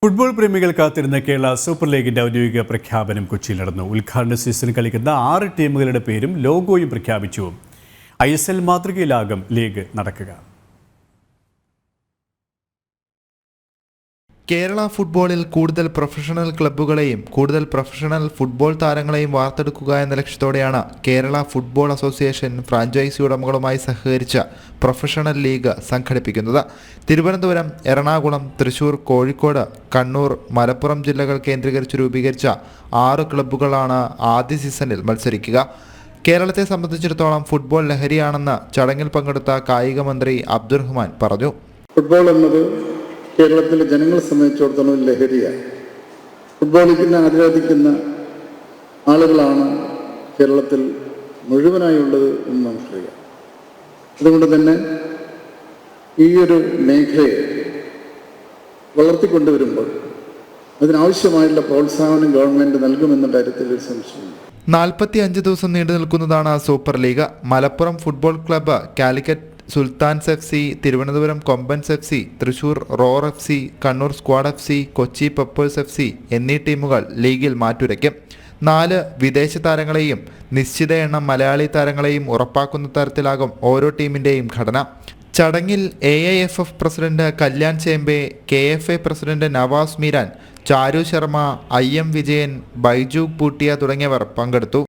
Football പ്രേമികൾ കാത്തിരുന്ന Kerala super ലീഗിന്റെ ഔദ്യോഗിക പ്രഖ്യാപനം കൊച്ചിയിൽ നടന്നു. ഉദ്ഘാടന സീസൺ കളിക്കുന്ന 6 ടീമുകളുടെ പേരും ലോഗോയും പ്രഖ്യാപിച്ചു. ISL മാതൃകയിലാകും ലീഗ് നടക്കുക. കേരള ഫുട്ബോളിൽ കൂടുതൽ പ്രൊഫഷണൽ ക്ലബ്ബുകളെയും കൂടുതൽ പ്രൊഫഷണൽ ഫുട്ബോൾ താരങ്ങളെയും വാർത്തെടുക്കുക എന്ന ലക്ഷ്യത്തോടെയാണ് കേരള ഫുട്ബോൾ അസോസിയേഷൻ ഫ്രാഞ്ചൈസി ഉടമകളുമായി സഹകരിച്ച പ്രൊഫഷണൽ ലീഗ് സംഘടിപ്പിക്കുന്നത്. തിരുവനന്തപുരം, എറണാകുളം, തൃശൂർ, കോഴിക്കോട്, കണ്ണൂർ, മലപ്പുറം ജില്ലകൾ കേന്ദ്രീകരിച്ച് രൂപീകരിച്ച 6 ക്ലബ്ബുകളാണ് ആദ്യ സീസണിൽ മത്സരിക്കുക. കേരളത്തെ സംബന്ധിച്ചിടത്തോളം ഫുട്ബോൾ ലഹരിയാണെന്ന് ചടങ്ങിൽ പങ്കെടുത്ത കായിക മന്ത്രി അബ്ദുറഹ്മാൻ പറഞ്ഞു. ഫുട്ബോൾ എന്നത് കേരളത്തിലെ ജനങ്ങളെ സംബന്ധിച്ചിടത്തോളം ലഹരിയാണ്. ഫുട്ബോളിനെ ആരാധിക്കുന്ന ആളുകളാണ് കേരളത്തിൽ മുഴുവനായുള്ളത് എന്ന് നമുക്കറിയാം. അതുകൊണ്ട് തന്നെ ഈ ഒരു മേഖലയെ വളർത്തിക്കൊണ്ടുവരുമ്പോൾ അതിനാവശ്യമായുള്ള പ്രോത്സാഹനം ഗവൺമെൻറ് നൽകുമെന്ന കാര്യത്തിൽ ഒരു സംശയമില്ല. 45 ദിവസം നീണ്ടു നിൽക്കുന്നതാണ് super league. Malappuram football club, Calicut sultans FC, Thiruvananthapuram Kombans FC, Thrissur roar FC, Kannur squad FC, Kochi peppers FC എന്നീ ടീമുകൾ ലീഗിൽ മാറ്റുരയ്ക്കും. 4 വിദേശ താരങ്ങളെയും നിശ്ചിത എണ്ണം മലയാളി താരങ്ങളെയും ഉറപ്പാക്കുന്ന തരത്തിലാകും ഓരോ ടീമിൻ്റെയും ഘടന. ചടങ്ങിൽ AIFF president Kalyan Chaubey, KFA president Navas Meeran, Charu Sharma, IM Vijayan, Baichung Bhutia തുടങ്ങിയവർ പങ്കെടുത്തു.